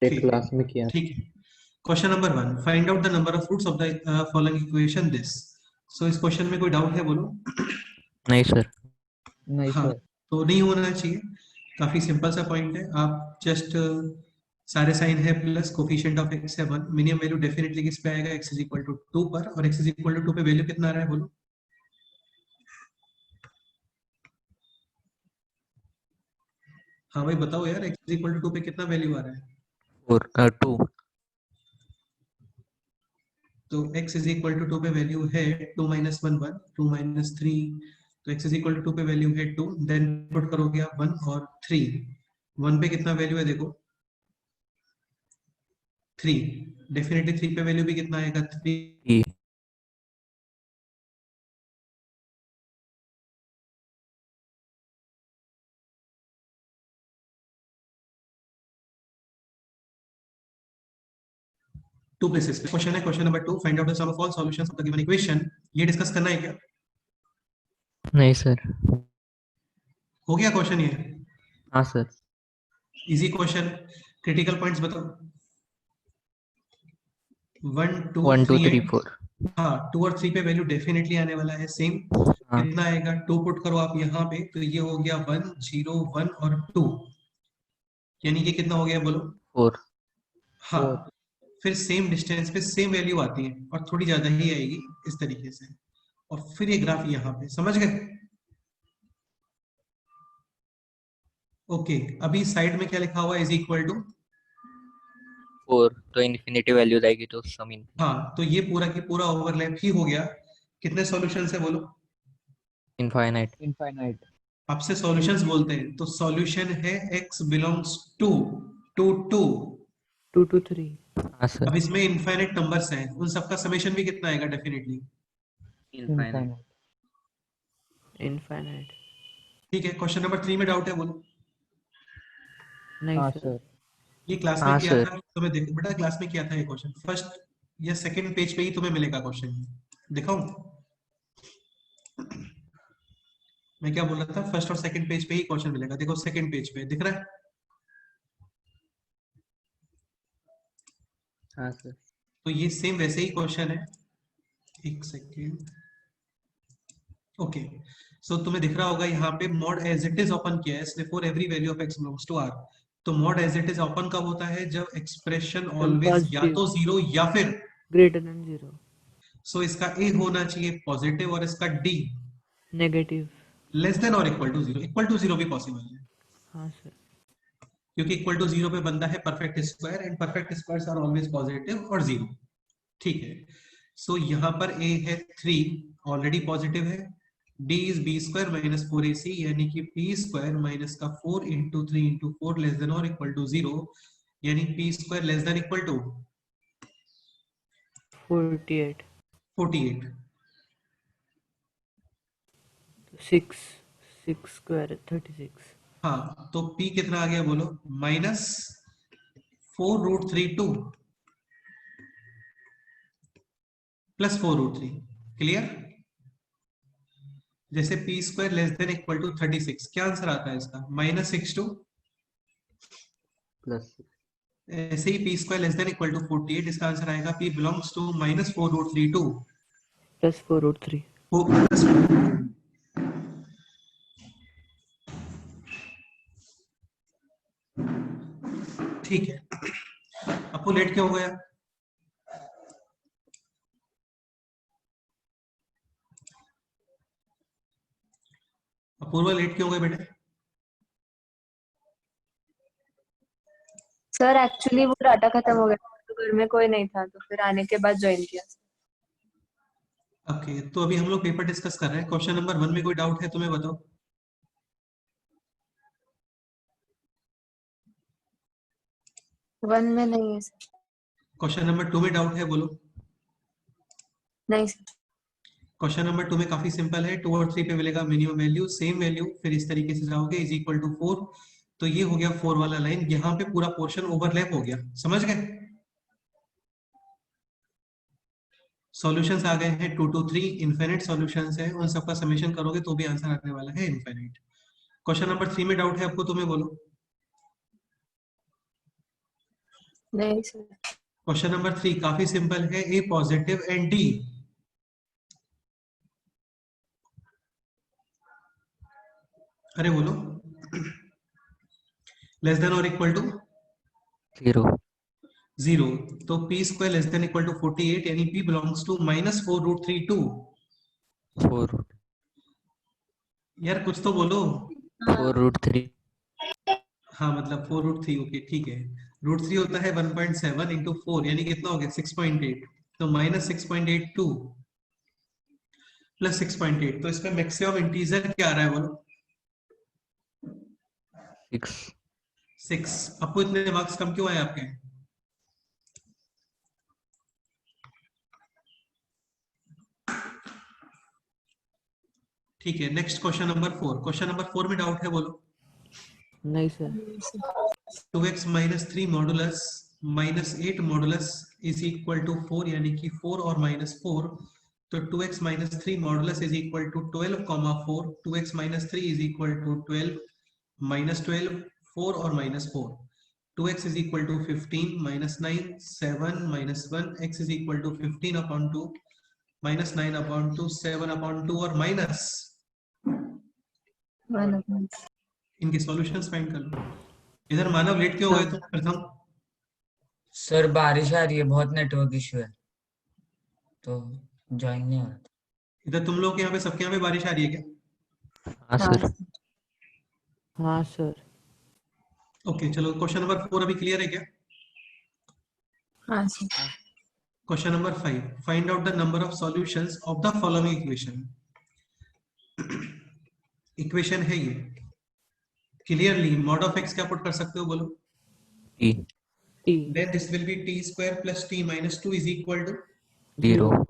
एक क्लास में किया। ठीक है। Question number 1, find out the number of roots of the following equation this. So इस क्वेश्चन में कोई डाउट है बोलो? नहीं सर। नहीं हाँ, सर। तो नहीं होना चाहिए। काफी सिंपल सा पॉइंट है। आप जस्ट सारे साइन है प्लस कोफिशिएंट ऑफ x है 1, मिनिमम वैल्यू डेफिनेटली किस पे आएगा? x इज इक्वल टू 2 पर, और x इज इक्वल टू 2 पे वैल्यू कितना आ रहा है बोलो? हाँ भाई बताओ यार, x इज इक्वल टू 2 पे कितना वैल्यू आ रहा है? 2। तो x इज इक्वल टू 2 पे वैल्यू है 2 माइनस 1 1, 2 माइनस 3, तो x इज इक्वल टू 2 पे वैल्यू है 2, देन पुट करोगे आप 1 और 3। 1 पे कितना वैल्यू है देखो? 3। डेफिनेटली 3 पे वैल्यू भी कितना आएगा? 3। ई 2 प्लेसेस पे क्वेश्चन है। Question number 2, find out the sum of all solutions of the given equation. ये डिस्कस करना है क्या? नहीं सर। हो गया क्वेश्चन ये? हाँ sir. Easy question. Critical points बताओ। 1 2 1 2 3 3 8। 4। हाँ, 2 और 3 पे वैल्यू डेफिनेटली आने वाला है सेम। हाँ कितना आएगा? 2 पुट करो आप यहाँ पे, तो ये हो गया 1 0 1 और 2, यानी कि कितना हो गया बोलो? 4। हाँ। 4। फिर सेम डिस्टेंस पे सेम वैल्यू आती है और थोड़ी ज्यादा ही आएगी इस तरीके से, और फिर ये ग्राफ यहाँ पे, समझ गए? ओके, अभी साइड में क्या लिखा हुआ है? Is equal to. 4 तो इन्फिनिटी वैल्यू आएगी तो सम हाँ, तो ये पूरा की पूरा ओवरलैप ही हो गया। कितने सॉल्यूशंस है बोलो? इनफाइनाइट। इनफाइनाइट। आपसे सॉल्यूशंस बोलते हैं तो सॉल्यूशन है x बिलोंग्स टू 2 2। 2 to 3। हाँ सर। अब इसमें इनफाइनाइट नंबर्स हैं, उन सबका समेशन भी कितना आएगा? डेफिनेटली। इनफाइनाइट। इनफाइनाइट। इनफाइनाइट। ठीक है। क्वेश्चन नंबर 3 में डाउट है बोलो? नहीं हाँ सर। सर। ये क्लास में हाँ किया सर। था तुम्हें, देखो बेटा, क्लास में किया था ये क्वेश्चन। फर्स्ट या सेकंड पेज पे ही तुम्हें मिलेगा क्वेश्चन। दिखाऊं मैं क्या बोल रहा था? फर्स्ट और सेकंड पेज पे ही क्वेश्चन मिलेगा। देखो सेकंड पेज पे दिख रहा है। हाँ सर। तो ये सेम वैसे ही क्वेश्चन है। एक सेकेंड। ओके, सो तुम्हें दिख रहा होगा यहाँ पे mod as it is open किया है इसने for every value of x belongs to r। तो mod as it is open कब होता है? जब एक्सप्रेशन ऑलवेज या पॉजिटिव तो जीरो या फिर, ग्रेटर देन 0 सो इसका a होना चाहिए पॉजिटिव और इसका d नेगेटिव। लेस देन और equal to zero. Equal to zero भी पॉसिबल है, हाँ सर। क्योंकि इक्वल टू जीरो पे बनता है perfect square, and perfect squares are always positive और जीरो। ठीक है। सो यहाँ पर a है 3, ऑलरेडी पॉजिटिव है। d is B square minus 4ac, यानी कि p स्क्वायर माइनस का 4 इंटू 3 इंटू 4 लेस देन और इक्वल टू जीरो, यानी p square less than equal to 48 48। 6 6 square 36। हाँ, तो p कितना आ गया बोलो? Minus 4√32 plus 4√3। क्लियर? जैसे p square less than equal to 36, क्या आंसर आता है इसका? -62। प्लस ऐसे ही p square less than equal to 48, इसका आंसर आएगा p belongs to -4√32 plus 4√3। Plus. ठीक है। आपको लेट क्यों हो गया? अपूर्वा लेट क्यों हो गए बेटे? सर एक्चुअली वो डाटा खत्म हो गया तो घर में कोई नहीं था, तो फिर आने के बाद ज्वाइन किया। ओके, तो अभी हम लोग पेपर डिस्कस कर रहे हैं। क्वेश्चन नंबर 1 में कोई डाउट है तो मैं बताओ। वन में नहीं है सर। क्वेश्चन नंबर 2 में डाउट है बोलो। नहीं सर। क्वेश्चन नंबर 2 में काफी सिंपल है। 2 और 3 पे मिलेगा मिनिमम वैल्यू, सेम वैल्यू, फिर इस तरीके से जाओगे इज इक्वल टू 4। तो ये हो गया 4 वाला लाइन, यहाँ पे पूरा पोर्शन ओवरलैप हो गया। समझ गए? सॉल्यूशंस आ गए हैं 2 to 3, इनफिनिट सॉल्यूशंस है, उन सबका समेशन करोगे तो भी आंसर आने वाला है इनफिनिट। क्वेश्चन नंबर 3 में डाउट है आपको तो मैं बोलो। नहीं सर। क्वेश्चन नंबर 3 काफी सिंपल है, ए पॉजिटिव एंड डी। अरे बोलो। लेस देन और इक्वल टू 0 0। तो P square less than equal to 48 यानी पी बिलोंग्स टू -4√32। 4 यार कुछ तो बोलो। 4√3 हाँ मतलब 4√3। ओके ठीक है। √3 होता है 1.7 इंटू 4 यानी कितना हो गया 6.8। तो -6.82 प्लस 6.8। तो इसमें मैक्सिमम इंटीजर क्या आ रहा है बोलो। 6 6। आपको इतने मार्क्स कम क्यों आए आपके? ठीक है next question number 4। Question number 4 में डाउट है बोलो। नहीं सर। नहीं sir. 2x - 3 modulus -8 modulus is equal to 4 यानी कि 4 और -4। तो 2x - 3 modulus is equal to 12, 4। 2x - 3 is equal to 12 -12 4 और -4। 2x is equal to 15 -9 7 -1 x is equal to 15/2 -9/2 7/2 और माइनस। 1/2। इनके सॉल्यूशंस फाइंड कर लो। इधर मानव लेट क्यों हो गए तुम प्रथम? सर बारिश आ रही है, बहुत नेटवर्क इशू है तो ज्वाइन नहीं हो रहा था। इधर तुम लोग के यहाँ पे सबके यहाँ पे बारिश आ रही है क्या? हाँ हाँ सर सर। हाँ सर। ओके चलो क्वेश्चन नंबर 4 अभी क्लियर है क्या? हाँ sir. Question number 5 find out the number of solutions of the following equation. Equation है ये। क्लियरली मॉड ऑफ एक्स क्या पुट कर सकते हो बोलो। t T then this will be T square plus T minus 2 is equal to 0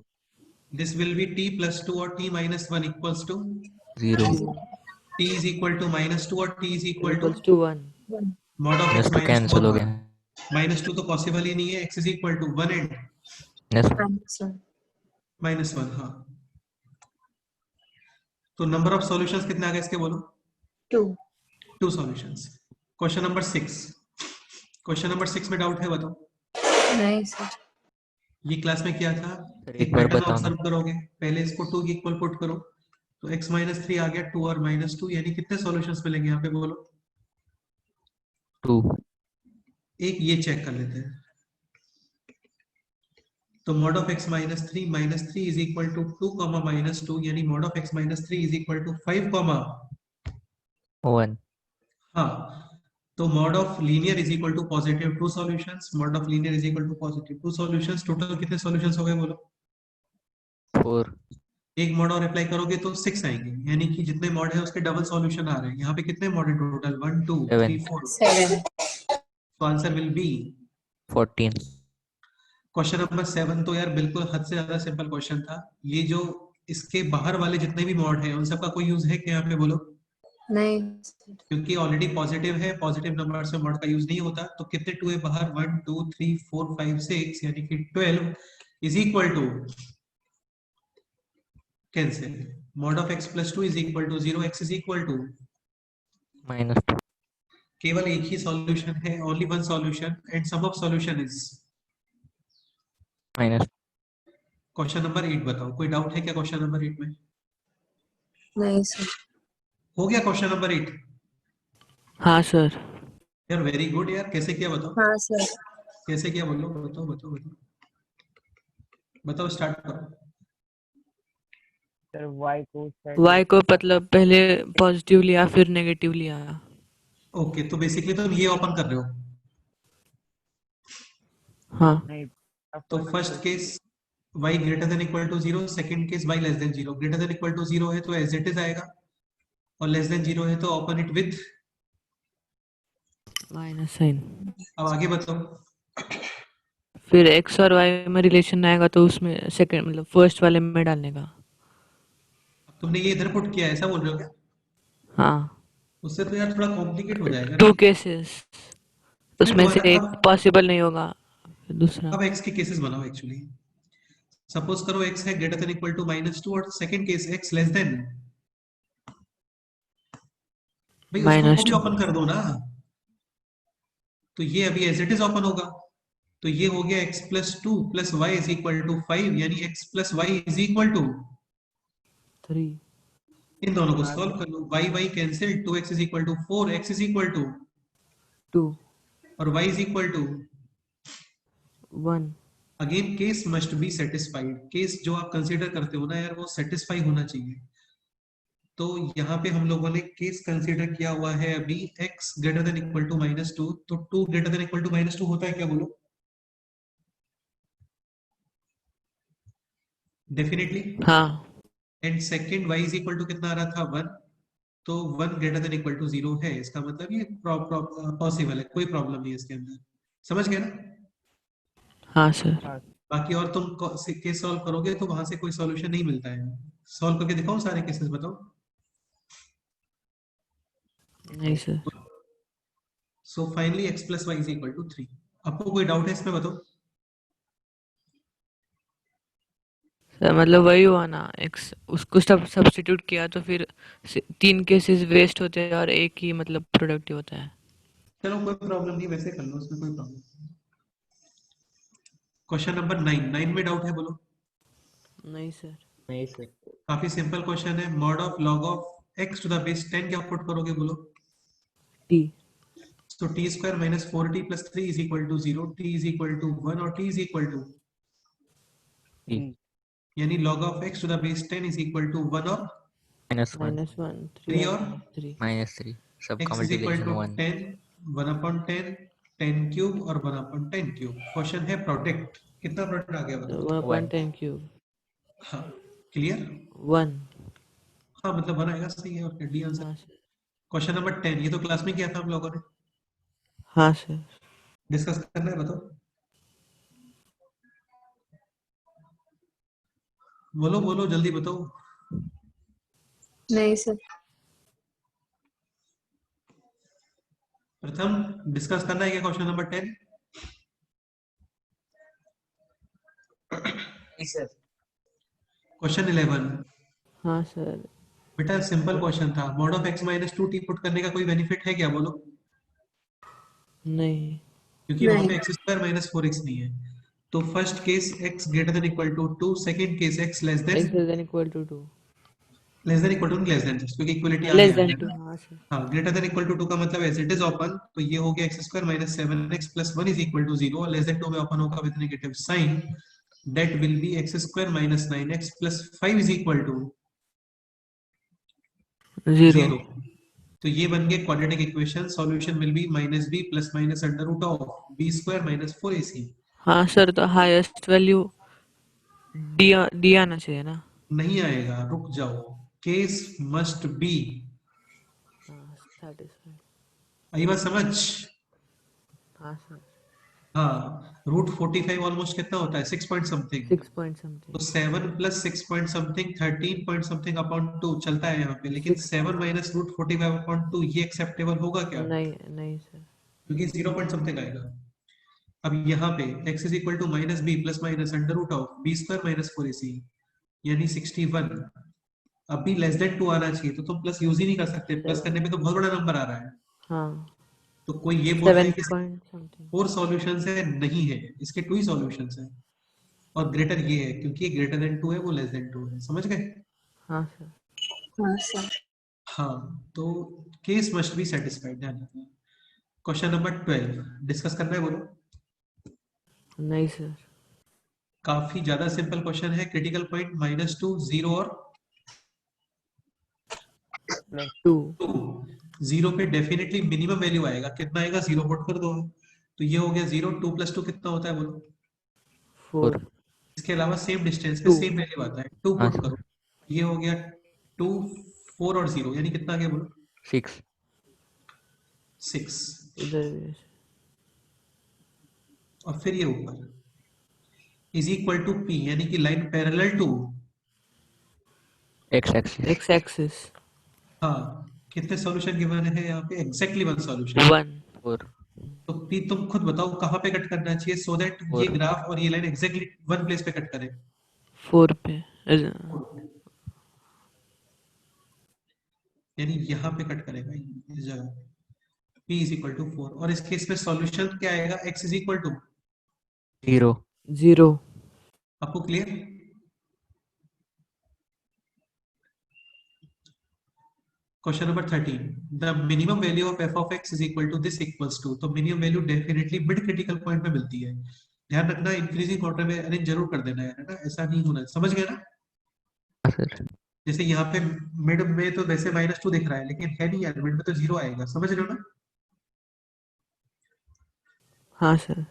this will be T plus 2 और T minus 1 equals to 0 T is equal to -2 और T is equal to equals to 1. Mod of X -2 cancel हो गया -2 तो possible ही नहीं है। X is equal to 1 and yes हाँ sir. -1। हाँ तो नंबर ऑफ सॉल्यूशंस कितने आ गए इसके बोलो। 2। 2 solutions. Question number 6। Question number 6 में डाउट है बताओ। नहीं सर। ये क्लास में किया था। सर एक एक बार पैटर्न बताओ ना ऑब्जर्व करोगे। पहले इसको 2 की इक्वल पुट करो तो x - 3 आ गया 2 और -2 यानी कितने सॉल्यूशंस मिलेंगे यहाँ पे बोलो। 2 एक ये चेक कर लेते हैं। तो mod of x - 3 is equal to 2 -2 यानी mod of x - 3 is equal to 5 1 हाँ तो mod of linear is equal to positive 2 solutions. Mod of linear is equal to positive 2 solutions. Total कितने सॉल्यूशंस हो गए बोलो। 4 एक मॉड और apply करोगे तो 6 आएंगे यानी कि जितने मॉड है उसके डबल सॉल्यूशन आ रहे हैं। यहाँ पे कितने मॉड है टोटल 1 2 3 4। 7। तो answer will be 14 question number 7। तो यार बिल्कुल हद से ज्यादा सिंपल क्वेश्चन था ये। जो इसके बाहर वाले जितने भी मॉड है उन सबका कोई यूज है क्या यहाँ पे बोलो। नहीं सर। क्योंकि ऑलरेडी पॉजिटिव है, पॉजिटिव नंबर से मॉड का यूज नहीं होता। तो कितने 2 है बाहर 1 2 3 4 5 6 यानी कि 12 is equal to cancel. Mod of x plus 2 is equal to 0 x is equal to -2 केवल एक ही सॉल्यूशन है, only one solution and sum of solution is. -2 question number 8 बताओ। कोई डाउट है क्या क्वेश्चन नंबर 8 में? नहीं सर। हो गया क्वेश्चन नंबर 8। हाँ सर। यार वेरी गुड यार। कैसे किया बताओ। हाँ सर। कैसे किया बोलो। बताओ बताओ बताओ बताओ स्टार्ट करो। सर y को Y को मतलब पहले पॉजिटिव लिया फिर नेगेटिव लिया। ओके तो बेसिकली तुम ये ओपन कर रहे हो। हाँ नहीं तो first case y greater than equal to 0, second case y less than 0। Greater than equal to 0 है तो एज इट इज आएगा और लेस देन 0 है तो open it with. Minus sign. अब आगे बताओ। फिर x और y में रिलेशन आएगा तो उसमें सेकंड मतलब फर्स्ट वाले में डालने का। तुमने ये इधर पुट किया है, ऐसा बोल रहे हो क्या? हाँ उससे तो यार थोड़ा कॉम्प्लिकेट हो जाएगा ना। 2 केसेस उसमें से एक पॉसिबल नहीं होगा दूसरा। अब x के केसेस बनाओ एक्चुअली। सपोज करो x है ग्रेटर देन इक्वल टू -2 और second case x less then. भाई उसको भी -2 ओपन कर दो ना। तो ये अभी एज इट इज ओपन होगा तो ये हो गया x plus 2 plus y is equal to 5, यानी x plus y is equal to 3 इन दोनों को सॉल्व कर लो, y y cancel, 2x is equal to 4, x is equal to 2 और y is equal to 1 again case must be satisfied, case जो आप consider करते हो ना यार वो सेटिस्फाई होना चाहिए। तो यहाँ पे हम लोगों ने केस कंसीडर किया हुआ है अभी x greater than equal to -2, तो 2 ग्रेटर देन इक्वल टू -2 होता है क्या बोलो? डेफिनेटली। हाँ and second y is equal to कितना आ रहा था 1, तो 1 ग्रेटर देन इक्वल टू 0 है, इसका मतलब ये पॉसिबल है, कोई प्रॉब्लम नहीं है इसके अंदर, समझ गए ना? हाँ सर। बाकी और तुम केस सॉल्व करोगे तो वहां से कोई सॉल्यूशन नहीं मिलता है, सॉल्व करके दिखाओ सारे केसेस, बताओ। नहीं sir. So finally x plus y is equal to 3। आपको कोई डाउट है इसमें, बताओ। सर मतलब वही हुआ ना, एक्स उसको सब्स्टिट्यूट किया तो फिर 3 केसेस वेस्ट होते हैं और एक ही मतलब प्रोडक्टिव होता है। चलो कोई प्रॉब्लम नहीं, वैसे कर लो, उसमें कोई प्रॉब्लम नहीं। क्वेश्चन नंबर 9 में डाउट है बोलो। नहीं सर। नहीं सर। काफी सिंपल क्वेश्चन है, mod of log of x to the base 10 क्या पुट करोगे बोलो? t तो t square minus 4t plus 3 is equal to 0, t is equal to 1 और t इज इक्वल टू, यानी log of x to the base 10 is equal to 1 और -1 -1 3 3 और -3 -3 सबका x is equal multiplication to 1। 10 1 upon 10 10 cube और 1 upon 10 cube. Question है product, कितना product आ गया बताओ? 1/10 क्यूब हाँ क्लियर। 1 हाँ मतलब 1 आएगा, सही है, और डी आंसर। हाँ सर। क्वेश्चन नंबर 10 ये तो क्लास में किया था हम लोगों ने, हाँ सर। डिस्कस करना है, बताओ। बोलो बोलो जल्दी बताओ। नहीं सर। प्रथम डिस्कस करना है क्या क्वेश्चन नंबर 10? नहीं सर। क्वेश्चन 11 हाँ सर। बेटा सिंपल क्वेश्चन था, mod of x minus 2t put करने का कोई बेनिफिट है क्या बोलो? नहीं क्योंकि वहां नहीं। पे एक्स स्क्वायर माइनस 4x नहीं है। तो first case x greater than equal to 2, second case x less x than less than equal to 2 equal to less than, क्योंकि इक्वलिटी आ less गया than है। 2 हाँ सर। हाँ ग्रेटर देन इक्वल टू 2 का मतलब एज इट इज ओपन, तो ये हो गया x square minus 7x plus 1 is equal to 0, और लेस देन 2 में ओपन होगा with negative sign, that will be x square minus 9x plus 5 is equal to 0। 0। तो ये बन गया quadratic equation, solution will be minus b plus minus under root of b square minus 4ac। हाँ sir, तो highest value D आना चाहिए ना। नहीं आएगा, रुक जाओ, केस मस्ट बी, हाँ satisfied आई बात समझ? हाँ सर। हाँ रूट 45 ऑलमोस्ट कितना होता है, 6 पॉइंट समथिंग, 6 point तो something 7 plus 6 point something 13 point something upon 2 चलता है यहाँ पे, लेकिन 6 7 माइनस रूट 45 अपॉन 2 ये एक्सेप्टेबल होगा क्या? नहीं नहीं सर। क्योंकि 0 पॉइंट समथिंग आएगा। अब यहाँ पे x is equal to minus b plus minus under root of b square minus 4ac, यानी 61। अब भी लेस देन 2 आना चाहिए, तो तुम प्लस यूज ही नहीं कर सकते, प्लस करने पे तो बहुत बड़ा नंबर आ रहा है। हाँ तो कोई ये बोल रहा है 7 कि point something 4 सॉल्यूशंस है, नहीं है, इसके 2 ही सॉल्यूशंस है, और ग्रेटर ये है क्योंकि ग्रेटर देन 2 है, वो लेस देन 2 है, समझ गए? हाँ सर। हाँ सर। हाँ तो केस मस्ट बी सेटिस्फाइड, ध्यान रखना। क्वेश्चन नंबर 12 डिस्कस करना है बोलो। नहीं सर। काफी ज्यादा सिंपल क्वेश्चन है, क्रिटिकल पॉइंट -2 0 और 2 2, 0 पे डेफिनेटली मिनिमम वैल्यू आएगा, कितना आएगा 0 पुट कर दो, तो ये हो गया 0, 2 प्लस 2 कितना होता है बोलो? 4 इसके अलावा सेम डिस्टेंस पे 2 सेम वैल्यू आता है, 2 हाँ पुट सर। करो, ये हो गया 2 4 और 0 यानी कितना आ गया बोलो? 6 6। इधर भी है। और फिर ये ऊपर इज इक्वल टू p, यानी कि line parallel to, x axis x axis हाँ कितने सॉल्यूशन गिवन है यहाँ पे? Exactly 1 solution. 1 4 तो p तुम खुद बताओ कहाँ पे कट करना चाहिए, सो दैट ये 4 ग्राफ और ये लाइन एग्जैक्टली 1 प्लेस पे कट करे। 4 पे यानी यहाँ पे कट करेगा इस जगह, p इज इक्वल टू 4, और इस केस में सॉल्यूशन क्या आएगा? x is equal to 0. 0. आपको clear? Question number 13, the minimum value of f of x is equal to this equals to. तो minimum value definitely mid critical point में मिलती है। ध्यान रखना, इंक्रीजिंग ऑर्डर में अरेंज जरूर कर देना है ना, ऐसा नहीं होना, समझ गए ना? हाँ सर. जैसे यहाँ पे मिड में तो वैसे -2 दिख रहा है, लेकिन है नहीं यार, मिड में तो 0 आएगा, समझ रहे हो ना? हाँ सर.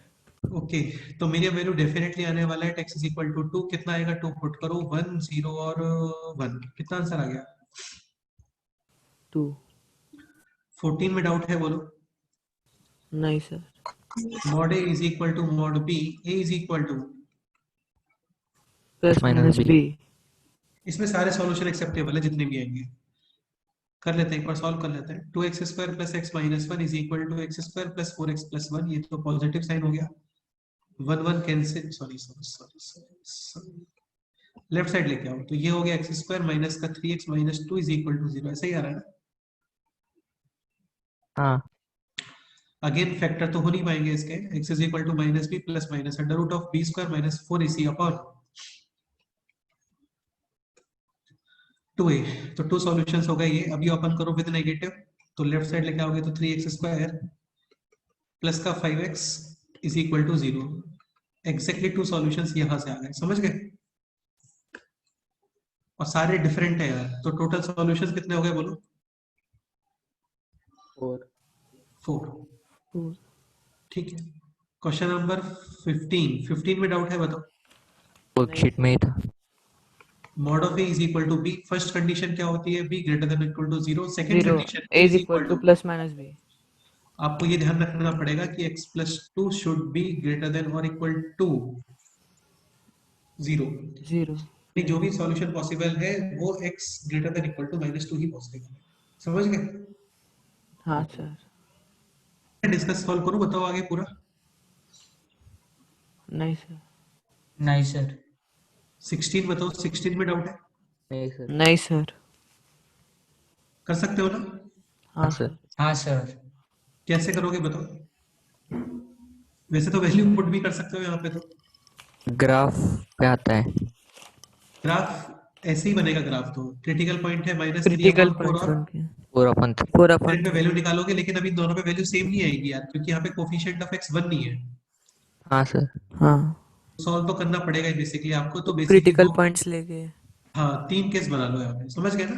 ओके, तो मिनिमम वैल्यू डेफिनेटली आने वाला है x इज इक्वल टू 2। कितना आएगा? 2 पुट करो, 1 0 और 1। कितना आंसर आ गया? 2. 14 में डाउट है बोलो। नहीं sir. Mod a is equal to mod b, a is equal to, plus minus minus b. b. इसमें सारे सॉल्यूशन एक्सेप्टेबल है जितने भी आएंगे। कर लेते हैं, एक बार सॉल्व कर लेते हैं। 2x² plus x minus 1 is equal to x² plus 4x plus 1। ये तो पॉजिटिव साइन हो गया, 1 1 cancel, sorry sorry sorry sorry, left side लेके आओ। तो ये हो गया x² माइनस का 3x minus 2 is equal to 0। ऐसा ही आ रहा है ना? हाँ. अगेन फैक्टर तो हो नहीं पाएंगे इसके। x is equal to minus b plus minus under root of b² minus 4ac upon 2a। तो 2 सॉल्यूशंस हो गए ये। अभी ओपन करो विद नेगेटिव, तो लेफ्ट साइड लेके आओगे तो 3x² प्लस का 5x is equal to 0। Exactly 2 solutions यहां से आ गए, समझ गए? और सारे डिफरेंट है यार, तो टोटल सॉल्यूशंस कितने हो गए बोलो? 4। 4. ठीक है। क्वेश्चन नंबर 15 में डाउट है बताओ। वर्कशीट में ही था. Mod of a is equal to b। First condition क्या होती है? b greater than equal to 0। Second 0. Condition a is equal to plus minus b. आपको ये ध्यान रखना पड़ेगा कि x plus 2 should be greater than और इक्वल टू 0। 0. जो भी सॉल्यूशन पॉसिबल है वो x greater than equal to -2 ही पॉसिबल है, समझ गए? हाँ सर. डिस्कस सॉल्व करूं, बताओ आगे पूरा। नहीं सर. नहीं सर. 16 बताओ, 16 में डाउट है? नहीं सर. नहीं सर. कर सकते हो ना? हाँ हाँ सर. सर. हाँ सर. कैसे करोगे बताओ? वैसे तो वैल्यू पुट भी कर सकते हो यहाँ पे। तो ग्राफ पे आता है. ग्राफ ऐसे ही बनेगा। ग्राफ तो क्रिटिकल पॉइंट है -3 क्रिटिकल अपॉन 4 पॉइंट और बन के 4/3. 4 फिर अपॉन इनमें वैल्यू निकालोगे, लेकिन अभी दोनों पे वैल्यू सेम नहीं आएगी यार, क्योंकि यहाँ पे कोफिशिएंट ऑफ x 1 नहीं है। हाँ सर. हाँ. सॉल्व तो करना पड़ेगा बेसिकली आपको। तो बेसिकली क्रिटिकल पॉइंट्स लेके. हाँ 3 केस बना लो यहाँ पे, समझ गए ना?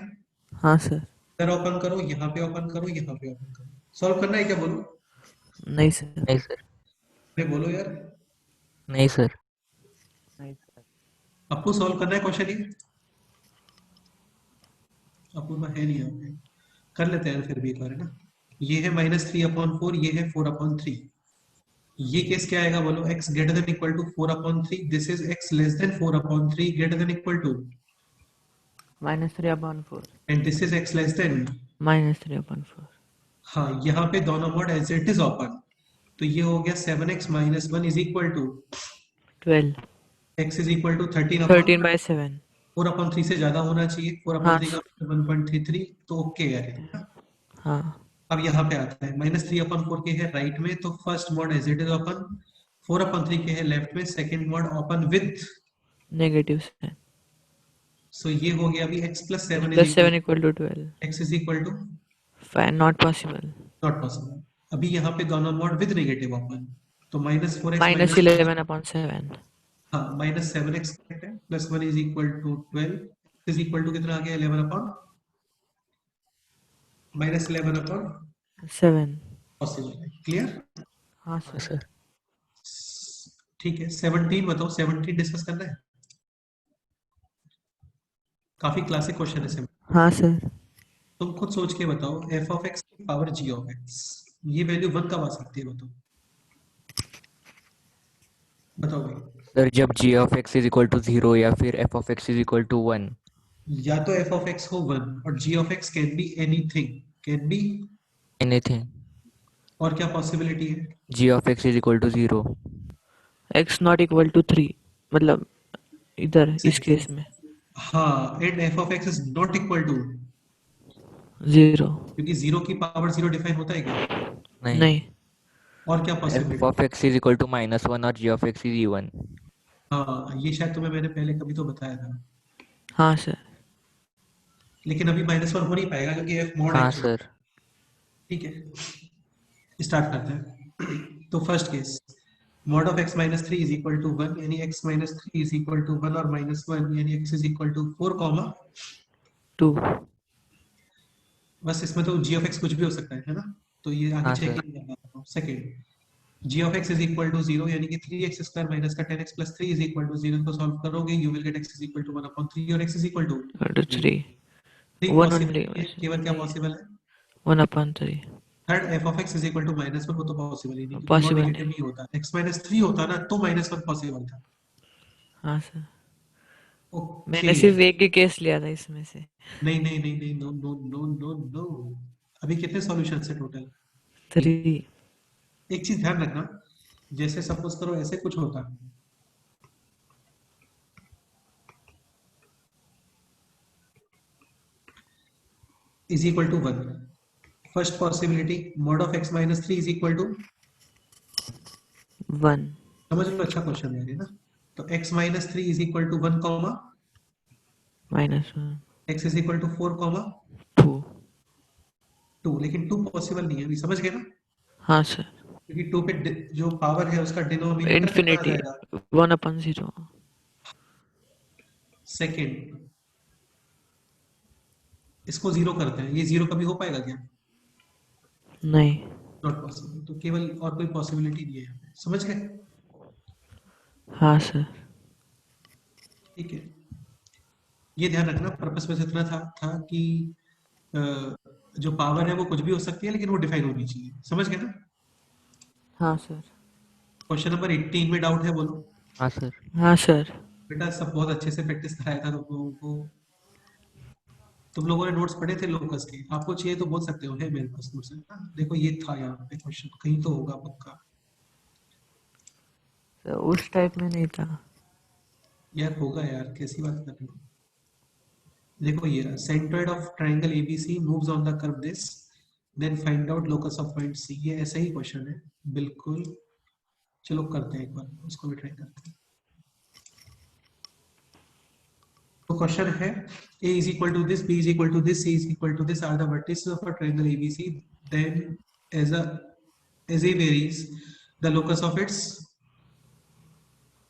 हाँ सर. इधर ओपन करो, यहाँ पे ओपन करो, यहाँ पे ओपन करो। सॉल्व करना है क्या बोलो? नहीं सर. नहीं सर. अरे बोलो यार, नहीं सर. आपको सॉल्व करना है क्वेश्चन ये? आपको है नहीं यहाँ पे, कर लेते हैं फिर भी एक बार, है ना? ये है -3/4, ये है 4/3। ये केस क्या आएगा बोलो? x greater than equal to 4/3। This is x less than 4/3 greater than equal to, -3/4. And this is x less than. -3/4. हाँ, यहाँ पे दोनों mod as it is open. तो ये हो गया 7x minus 1 is equal to 12. x is equal to 13 13/7. 4/3 से ज्यादा होना चाहिए। 4/3 का 1.33, तो ओके यार ये, है ना? हाँ. अब यहाँ पे आता है -3/4 के है राइट में, तो first mod as it is open. 4/3 के है लेफ्ट में, second mod open with. Negative sign. So ये हो गया अभी x plus 7 plus 7 equal to 12. x is equal to not possible. Not possible. अभी यहाँ पे दोनों मोड विद नेगेटिव ओपन, तो -4x -11/7. हाँ -7x करेक्ट है, plus 1 is equal to 12 is equal to कितना आ गया? 11/, -11/, 7. पॉसिबल है। क्लियर? हाँ हाँ सर. सर. ठीक है। 17 बताओ, 17 डिस्कस करना है। काफी क्लासिक क्वेश्चन है। हाँ सर. तुम खुद सोच के बताओ, f of x power g of x, ये वैल्यू 1 कब आ सकती है बताओ? बताओ भाई। सर जब g of x is equal to 0 या फिर f of x is equal to 1. या तो f ऑफ x हो 1 और g of x can be anything, can be Anything. और क्या पॉसिबिलिटी है? g of x is equal to 0. x not equal to 3. मतलब इधर इस केस में हाँ, and f of x is not equal to, 0. क्योंकि 0 की पावर 0 डिफाइन होता है क्या? नहीं. नहीं. और क्या f possibility? of x is equal to -1 और g of x is even. हाँ, ये शायद तुम्हें मैंने पहले कभी तो बताया था, हाँ सर। लेकिन अभी -1 हो नहीं पाएगा क्योंकि f mod हाँ x है। सर. ठीक है, स्टार्ट करते हैं। तो first case, mod of x minus 3 is equal to 1, यानी x minus 3 is equal to 1 और -1 यानी x is equal to 4 comma, 2 बस इसमें तो g of x कुछ भी हो सकता है ना, तो ये आगे हाँ चेक सर. नहीं करना है। Second, g of x is equal to 0 यानी कि 3x square minus का 10x plus 3 is equal to 0 को सॉल्व करोगे you will get x is equal to 1/3 और x is equal to 3 3 1 possible only है, केवल क्या पॉसिबल है? 1/3 third, f of x is equal to -1, वो तो पॉसिबल ही नहीं क्योंकि मॉड पॉसिबल नेगेटिव नहीं। ही होता है। x minus 3 होता ना तो -1 पॉसिबल था। हाँ सर, ओके, मैंने सिर्फ एक ही केस लिया था इसमें से। नहीं नहीं नहीं नहीं, no no no no no, अभी कितने सॉल्यूशंस है टोटल? 3 एक चीज ध्यान रखना, जैसे सपोज करो ऐसे कुछ होता, is equal to 1, first possibility mod of x minus 3 is equal to, 1 समझ लो, अच्छा क्वेश्चन है ये ना। तो x minus 3 is equal to 1 comma, -1 x is equal to 4 comma 2 2, लेकिन 2 पॉसिबल नहीं है, अभी समझ गए ना, हाँ सर, क्योंकि 2 पे जो पावर है उसका डिनोमिनेटर कितना आ इन्फिनिटी जाएगा? 1/0। सेकेंड, इसको 0 करते हैं, ये 0 कभी हो पाएगा क्या? नहीं। नॉट पॉसिबल, तो केवल और कोई पॉसिबिलिटी नहीं है यहाँ पे, समझ गए? हाँ सर, ठीक है, ये ध्यान रखना, पर्पस में इतना था कि अ, जो पावर है वो कुछ भी हो सकती है लेकिन वो डिफाइन होनी चाहिए, समझ गए ना? हाँ सर, क्वेश्चन नंबर 18 में डाउट है, बोलो। हाँ सर. हाँ सर। बेटा सब बहुत अच्छे से प्रैक्टिस कराया था तुम लोगों को, तुम लोगों ने नोट्स पढ़े थे लोकस के, आपको चाहिए तो बोल सकते हो, है मेरे पास नोट्स है ना, देखो ये था यहाँ पे क्वेश्चन, कहीं तो होगा पक्का। सर उस टाइप में नहीं था। यार होगा यार, कैसी बात कर रहे हो? देखो ये centroid of triangle A B C moves on the curve this, then find out locus of point C, ये ऐसा ही क्वेश्चन है बिल्कुल। चलो करते हैं एक बार, उसको भी ट्राई करते हैं। तो क्वेश्चन है, a is equal to this, b is equal to this, c is equal to this are the vertices of a triangle ABC, then as a varies the locus of its,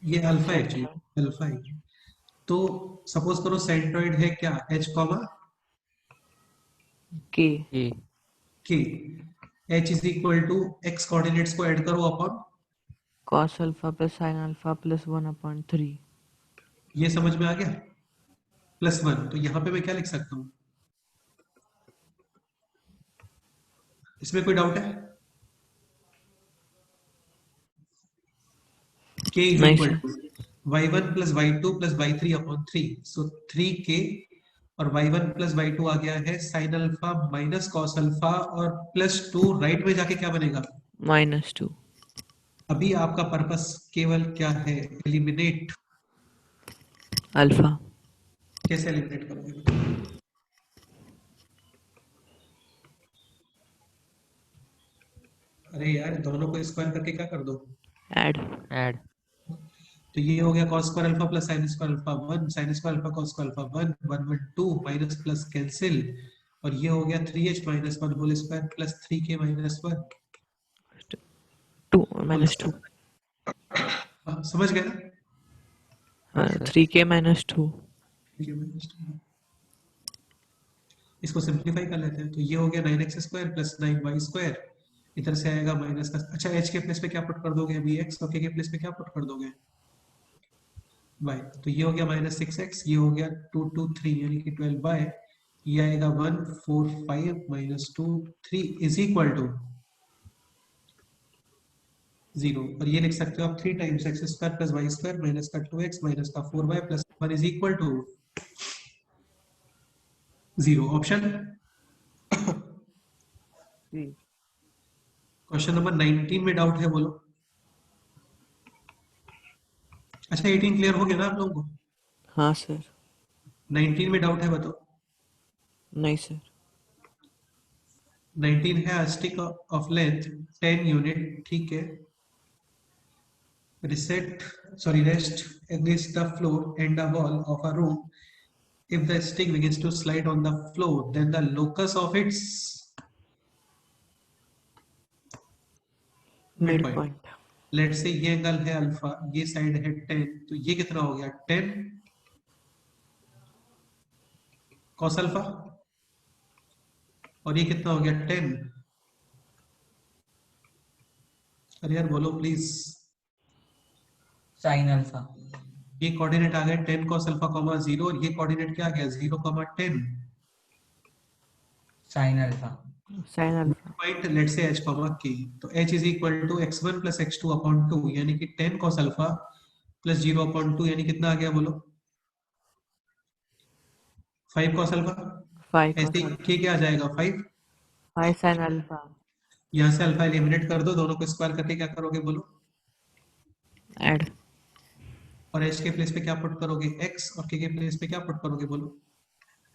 ये alpha actually, alpha है। तो suppose करो centroid है क्या, h comma k A. k, h is equal to x coordinates को add करो upon, cos alpha plus sin alpha plus 1/3। ये समझ में आ गया, +1। तो यहाँ पे मैं क्या लिख सकता हूँ, इसमें कोई डाउट है? k is नहीं equal sir. to y1 plus y2 plus y3 upon 3, so 3k और y1 plus y2 आ गया है sin alpha minus cos alpha और +2, राइट में जाके क्या बनेगा? -2 अभी आपका पर्पस केवल क्या है, एलिमिनेट। अल्फा। कैसे एलिमिनेट करोगे? अरे यार दोनों को स्क्वायर करके क्या कर दो, ऐड Add. तो ये हो गया cos square alpha plus sin square alpha 1, sin square alpha cos square alpha 1, 1 1 2 minus plus cancel, और ये हो गया 3h minus 1 whole square plus 3k minus 1 2 -2 समझ गए ना? हाँ, सर. 3k -2 3k minus 2। इसको सिंपलीफाई कर लेते हैं, तो ये हो गया 9x square plus 9y square, इधर से आएगा माइनस का, अच्छा h के प्लेस पे क्या पुट कर दोगे अभी, x और k के प्लेस पे क्या पुट कर दोगे, y, तो ये हो गया -6x, ये हो गया 2 2 3 यानी कि 12y, ये आएगा 1 4 5 माइनस 2 3 इज इक्वल टू 0, और ये लिख सकते हो आप 3 times x square plus y square minus का 2x माइनस का 4y plus 1 is equal to 0, option. Question number 19 में डाउट है, बोलो। अच्छा 18 क्लियर हो गया ना आप लोगों को? हाँ सर। 19 में डाउट है, बताओ। नहीं सर। 19 है स्टिक ऑफ लेंथ 10 यूनिट, ठीक है, rest against the floor and the wall of a room. If the stick begins to slide on the floor, then the locus of its midpoint. midpoint. Let's say ये angle है alpha, ये side है 10, तो ये कितना हो गया 10 cos alpha, और ये कितना हो गया 10, अरे यार बोलो प्लीज, साइन अल्फा। ये कोऑर्डिनेट आ गया 10 cos अल्फा 0, और ये कोऑर्डिनेट क्या आ गया 0, 10 sine alpha. Sin alpha. Point let से h k, तो h is equal to x1 plus x2 upon 2, यानी कि 10 cos अल्फा प्लस 0 अपॉन 2, यानी कितना आ गया बोलो 5 cos अल्फा। 5 ऐसे cos k क्या आ जाएगा 5, 5 sin alpha. यहाँ से अल्फा एलिमिनेट कर दो, दोनों को स्क्वायर करके क्या करोगे बोलो, Add. और h के प्लेस पे क्या पुट करोगे x, और k के प्लेस पे क्या पुट करोगे बोलो,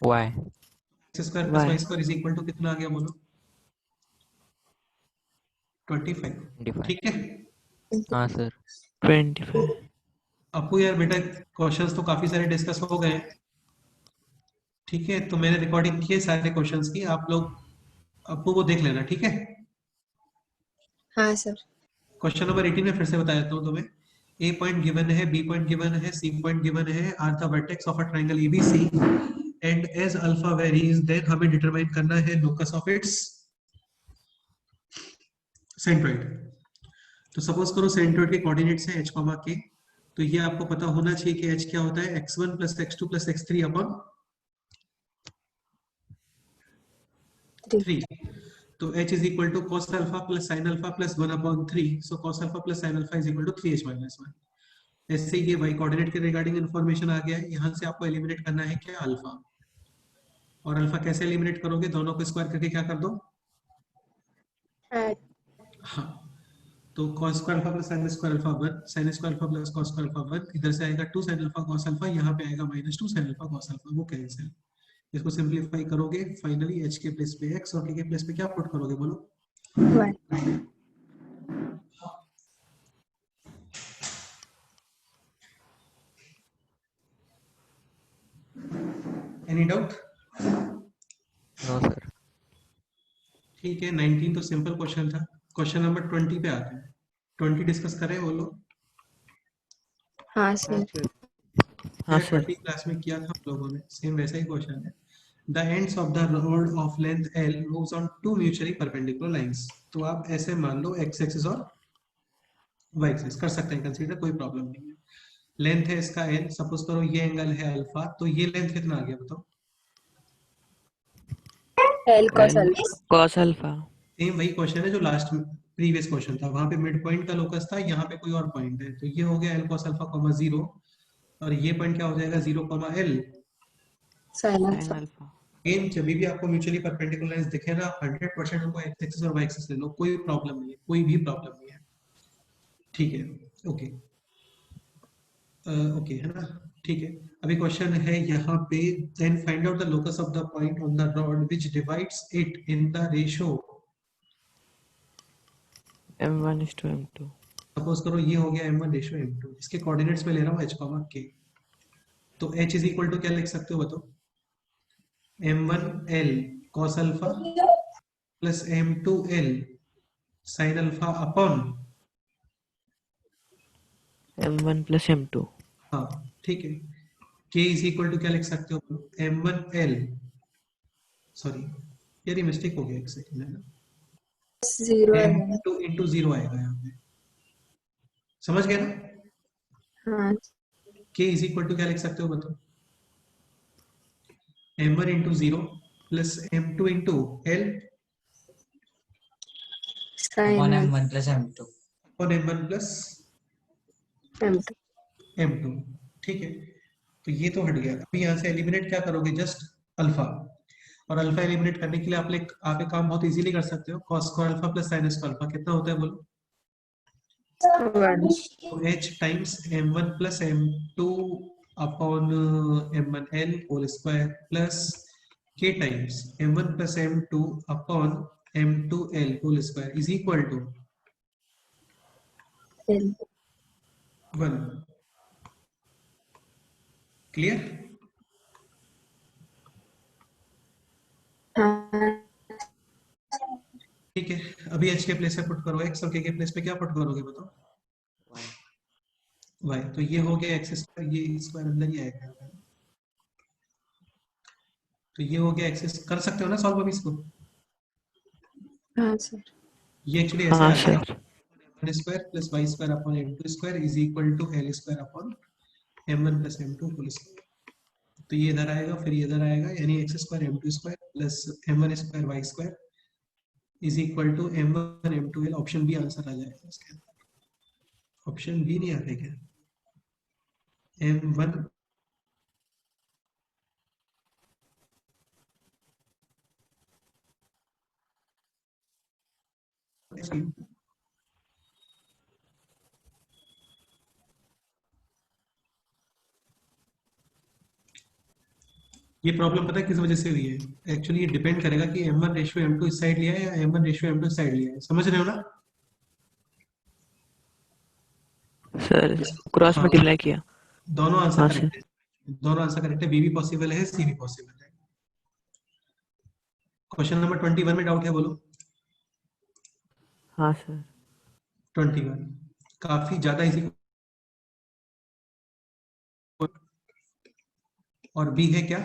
y x square plus Y. y square is equal to कितना आ गया बोलो 25, 25 ठीक है। हाँ सर 25. आपको यार बेटा क्वेश्चंस तो काफी सारे डिस्कस हो गए, ठीक है, तो मैंने रिकॉर्डिंग की है सारे क्वेश्चंस की, आप लोग आपको वो देख लेना, ठीक है। हाँ सर। क्वेश्चन नंबर 18 में फिर से बता देता हूँ तुम्हें, ए पॉइंट गिवन है, बी पॉइंट गिवन है, सी पॉइंट गिवन है, are the vertex of a triangle A B C and as alpha varies, then हमें डिटरमाइन करना है लोकस ऑफ इट्स सेंट्रोइड। तो सपोज करो सेंट्रोइड के कोऑर्डिनेट्स है h, k, तो ये आपको पता होना चाहिए कि h क्या होता है x1 plus x2 plus x3 upon 3, तो h is equal to cos alpha plus sin alpha plus 1 upon 3, so cos alpha plus sin alpha is equal to 3h minus 1। ऐसे ये y कोऑर्डिनेट के regarding information आ गया है, यहाँ से आपको एलिमिनेट करना है क्या अल्फा, और अल्फा कैसे एलिमिनेट करोगे, दोनों को स्क्वायर करके क्या कर दो, Add. हाँ, तो cos square alpha plus sin square alpha 1, sin square alpha plus cos square alpha 1, इधर से आएगा 2 sin अल्फा cos अल्फा, यहाँ पे आएगा -2 sin अल्फा cos अल्फा, वो कैंसिल। इसको सिंपलीफाई करोगे, फाइनली h के प्लेस पे x और k के प्लेस पे क्या पुट करोगे बोलो, 1. Any doubt? नो सर ठीक है, 19 तो सिंपल क्वेश्चन था। क्वेश्चन नंबर 20 पे आते हैं, 20 डिस्कस करें बोलो। हाँ सर। हाँ सर. 20 क्लास में किया था हम लोगों ने, सेम वैसा ही क्वेश्चन है। The ends of the rod of length L moves on two mutually perpendicular lines. तो आप ऐसे मान लो x एक्सिस और y एक्सिस कर सकते हैं कंसीडर, कोई प्रॉब्लम नहीं है। लेंथ है इसका L, सपोज करो ये एंगल है अल्फा, तो ये लेंथ कितना आ गया बताओ, L cos alpha. Cos alpha. Same वही क्वेश्चन है जो लास्ट प्रीवियस क्वेश्चन था, वहां पे मिड पॉइंट का लोकस था, यहाँ पे कोई और पॉइंट है, तो ये हो गया L cos अल्फा 0, और ये पॉइंट क्या हो जाएगा 0, L Sin Sin alpha. alpha. इन जब भी आपको म्यूचुअली परपेंडिकुलर लाइंस दिखे ना, 100% उनको x एक्सिस और y एक्सिस ले लो, कोई प्रॉब्लम नहीं है, कोई भी प्रॉब्लम नहीं है, ठीक है, ओके ओके है ना, ठीक है। अभी क्वेश्चन है यहाँ पे, then find out the locus of the point on the rod which divides it in the ratio, M1 is to M2. Suppose करो ये हो गया m1 रेशियो m2, इसके कोऑर्डिनेट्स में ले रहा हूँ h, k, तो h इज इक्वल टू क्या लिख सकते हो बताओ, m1l cos alpha plus m2l sin alpha upon, M1 plus M2. हाँ ठीक है, k इज इक्वल टू क्या लिख सकते हो, m1l, सॉरी यार ये मिस्टेक हो गया, एक सेकंड है ना, 0 है। m2 into 0 आएगा यहाँ पे, समझ गए ना। हाँ k इज इक्वल टू क्या लिख सकते हो बताओ, m1 into 0 plus m2 into l sin upon alpha. m1 plus m2। और m1 प्लस M2. m2, ठीक है, तो ये तो हट गया। अभी यहाँ से एलिमिनेट क्या करोगे, जस्ट अल्फा, और अल्फा एलिमिनेट करने के लिए आप एक काम बहुत इजीली कर सकते हो, cos square alpha plus sin square alpha कितना होता है बोलो, 1. तो h times m1 plus m2 upon m1l whole square plus k times m1 plus m2 upon m2l whole square is equal to L. 1। Clear? हाँ ठीक है, अभी h के प्लेस पे पुट करो x और k के प्लेस पे क्या पुट करोगे बताओ? y। तो ये हो गया x स्क्वायर, ये स्क्वायर अंदर ही आएगा, तो ये हो गया x। कर सकते हो ना सॉल्व अभी इसको? हाँ सर। ये एक्चुअली ऐसे हाँ आ गया sir. m1 square plus y square upon m2 square is equal to l square upon m1 plus m2 whole square. तो ये इधर आएगा, फिर ये इधर आएगा, यानी x square m2 square plus m1 square y square is equal to m1 m2l। Option B answer आ जाएगा इसके अंदर। ऑप्शन बी नहीं आता क्या? m1 ये प्रॉब्लम पता है किस वजह से हुई है? एक्चुअली ये डिपेंड करेगा कि m1 रेशियो m2 इस साइड लिया है या m1 रेशियो m2 इस साइड लिया है। समझ रहे हो ना? सर क्रॉस हाँ, मल्टीप्लाई किया। दोनों आंसर हाँ करेक्ट है, दोनों आंसर करेक्ट है। बी भी पॉसिबल है, सी भी पॉसिबल है। क्वेश्चन नंबर 21 में डाउट है बोलो? हाँ सर। 21 काफी ज्यादा इजी। और बी है क्या?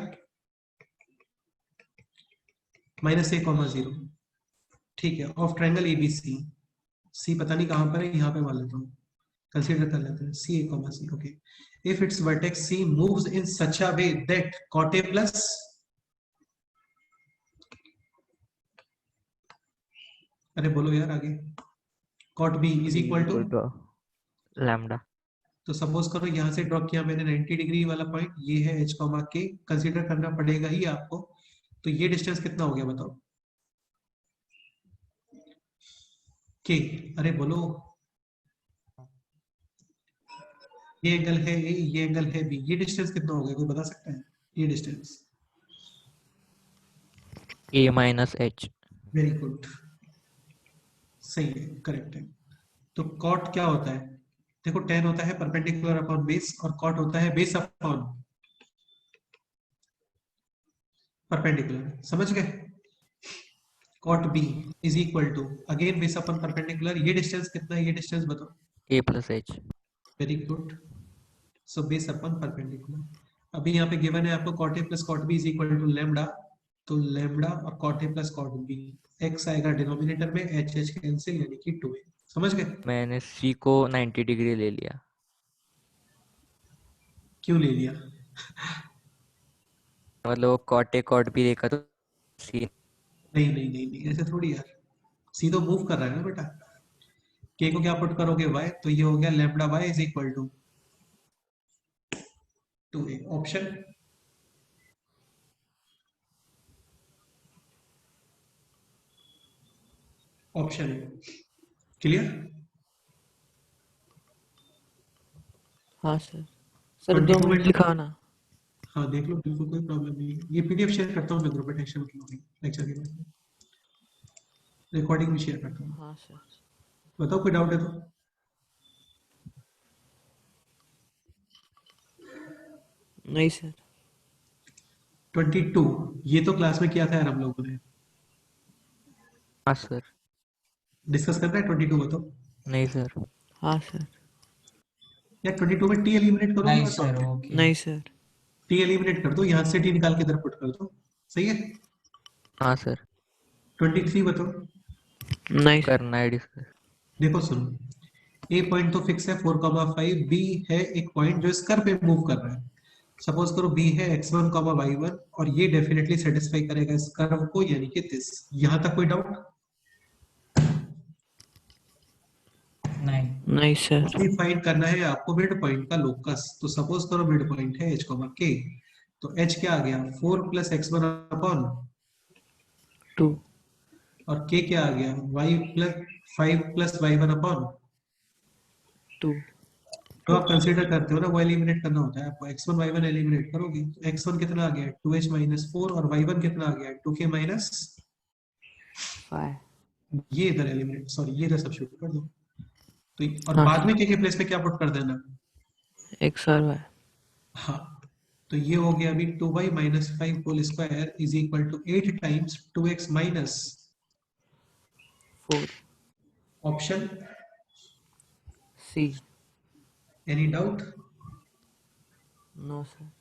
-a,0। ठीक है, ऑफ ट्रायंगल एबीसी। सी पता नहीं कहां पर है, यहाँ पे मान लेता हूँ, कंसीडर कर लेते हैं CA,C। Okay, if it's vertex C moves in such a way that cot A plus, अरे बोलो यार आगे, cot B is equal to. Lambda. तो सपोज करो यहाँ से ड्रॉ किया मैंने 90 डिग्री वाला पॉइंट, ये है h, k, कंसीडर करना पड़ेगा ही आपको। तो ये डिस्टेंस कितना हो गया बताओ? k, अरे बोलो। ये एंगल है A, ये एंगल है B, ये डिस्टेंस कितना हो गया कोई बता सकता है? ये distance A minus H। Very good, सही है, करेक्ट है। तो कॉट क्या होता है? देखो tan होता है परपेंडिकुलर अपॉन बेस और कॉट होता है बेस अपॉन परपेंडिकुलर। समझ गए? Cot B is equal to again base upon perpendicular. ये डिस्टेंस कितना है? ये डिस्टेंस बताओ। A plus H। Very good, so base upon perpendicular. अभी यहाँ पे गिवन है आपको cot A plus cot B is equal to lambda. तो लैम्डा और cot A plus cot B, x आएगा डिनोमिनेटर में, h कैंसिल, यानी कि 2a। समझ गए? मैंने C को 90 डिग्री ले लिया। क्यों ले लिया? मतलब कॉट A कॉट B देखा तो C। नहीं नहीं नहीं नहीं, ऐसे थोड़ी यार, सी तो मूव कर रहा है ना बेटा। k को क्या पुट करोगे? y। तो ये हो गया lambda y is equal to 2a। Option option है। क्लियर? हाँ सर। सर 2 22 मिनट में लिखा ना। हाँ देख लो, बिल्कुल कोई प्रॉब्लम नहीं है। ये पीडीएफ शेयर करता हूँ मैं ग्रुप पे, टेंशन मत लो, लेक्चर के बाद रिकॉर्डिंग भी शेयर करता हूँ। हाँ सर। बताओ कोई डाउट है तो। नहीं सर। 22 ये तो क्लास में किया था यार हम लोगों ने, हाँ सर। डिस्कस करना है 22। बताओ नहीं सर। हाँ सर। यार 22 में टी एलिमिनेट करो नहीं ना, सर, ओके। नहीं सर। टी एलिमिनेट कर दो, यहाँ से टी निकाल के इधर पुट कर दो। सही है? हाँ सर। 23 बताओ। नहीं सर। करना है डिस्कस। देखो सुनो, ए पॉइंट तो फिक्स है 4,5, बी है एक पॉइंट जो इस कर्व पे मूव कर रहा है। सपोज करो बी है x1, y1 और ये डेफिनेटली सेटिस्फाई करेगा इस कर्व को, यानी कि दिस। यहां तक कोई डाउट? नहीं। नहीं सर। फाइंड करना है आपको मिड पॉइंट का लोकस। तो सपोज करो मिड पॉइंट है h, k, तो h क्या आ गया? 4 प्लस x1 अपॉन 2। और k क्या आ गया? y plus 5 plus y1 upon 2। तो आप कंसीडर करते हो ना, वो एलिमिनेट करना होता है आपको। x1 y1 एलिमिनेट करोगे तो x1 कितना आ गया? 2h माइनस 4 और y1 कितना आ गया? 2k माइनस 5 ये इधर एलिमिनेट, सॉरी ये इधर सब्स्टिट्यूट कर दो। तो और हाँ। बाद में के प्लेस पे क्या पुट कर देना? x और y हाँ, तो ये हो गया अभी 2y minus 5 whole square is equal to 8 times 2x minus 4 option. c any doubt? No sir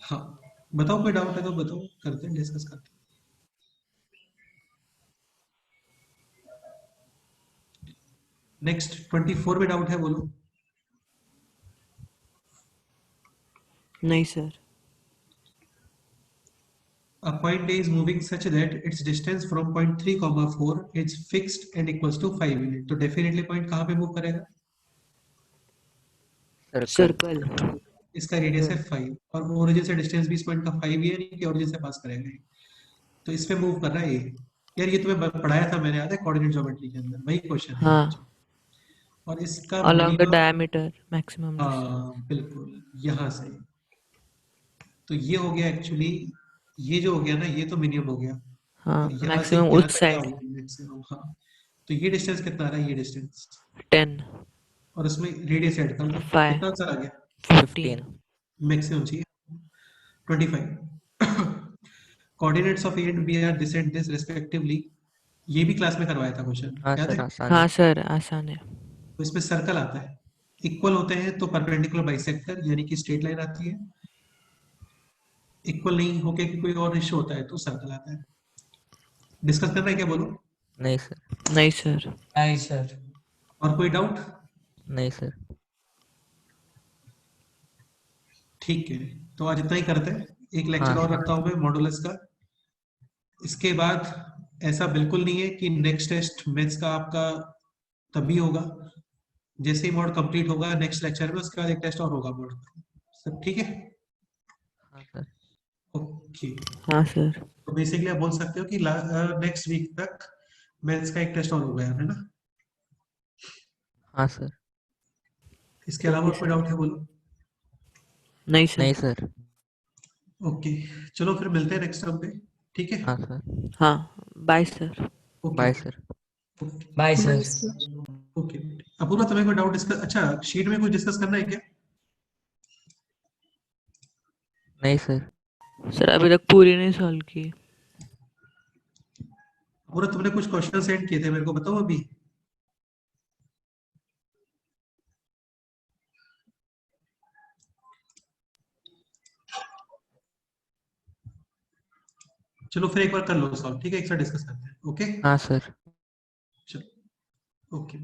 हाँ बताओ, कोई डाउट है तो बताओ, करते हैं डिस्कस करते हैं। नेक्स्ट 24 में डाउट है बोलो। नहीं sir A point A is moving such that its distance from point 3, 4 is fixed and equals to 5 unit. तो definitely point कहाँ पे move करेगा? सर्कल। सर्कल इसका रेडियस है 5 और ओरिजिन से डिस्टेंस भी इस पॉइंट का 5 ही है, यानी कि ओरिजिन से पास करेगा ये। तो इस पे मूव कर रहा है ये। यार ये तुम्हें पढ़ाया था मैंने, याद है कोऑर्डिनेट ज्योमेट्री के अंदर, वही क्वेश्चन है। हाँ और इसका along the minimum- diameter maximum distance हाँ बिल्कुल, यहाँ से। तो ये हो गया एक्चुअली, ये जो हो गया ना, ये तो मिनिमम हो गया। हाँ और यहाँ से मैक्सिमम यहाँ उस तक क्या साइड हो गया? मैक्सिमम। हाँ, तो ये डिस्टेंस कितना आ रहा है? ये डिस्टेंस 10 और उसमें रेडियस ऐड कर लो, 5 कितना आंसर आ गया? 15 मैक्सिमम चाहिए 25। Coordinates of A and B are this and this respectively. ये भी क्लास में करवाया था क्वेश्चन, हाँ याद सर, है? आसान हाँ है। सर आसान है तो इसमें सर्कल आता है, इक्वल होते हैं तो परपेंडिकुलर बाइसेक्टर यानी कि स्ट्रेट लाइन आती है, इक्वल नहीं होके कि कोई और रेशियो होता है तो सर्कल आता है। डिस्कस करना है क्या बोलो? नहीं सर। नहीं सर नहीं सर। और कोई डाउट? नहीं सर। ठीक है, तो आज इतना ही करते हैं। एक लेक्चर हाँ और सर। रखता हूँ मैं मॉडुलस का। इसके बाद ऐसा बिल्कुल नहीं है कि नेक्स्ट टेस्ट मैथ्स का आपका तभी होगा जैसे ही मॉड कंप्लीट होगा नेक्स्ट लेक्चर में, उसके बाद एक टेस्ट और होगा मॉड का। सब ठीक है? हाँ सर। ओके, हाँ सर तो बेसिकली आप बोल सकते हो कि नेक्स्ट वीक तक मैथ्स का एक टेस्ट और होगा यार, है ना? हाँ सर। इसके अलावा और कोई डाउट है बोलो? नहीं सर नहीं सर। ओके, चलो फिर मिलते हैं नेक्स्ट टाइम पे, ठीक है? हाँ सर। हाँ bye sir okay bye sir. Bye sir. Okay. Apoorva तुम्हें कोई डाउट डिस्कस, अच्छा शीट में कुछ डिस्कस करना है क्या? नहीं सर। सर अभी तक पूरी नहीं सॉल्व की अपूर्वा तुमने कुछ क्वेश्चन सेंड किए थे मेरे को, बताओ अभी। चलो फिर एक बार कर लो सॉल्व, ठीक है? एक साथ डिस्कस करते हैं। ओके हाँ सर। चलो, ओके।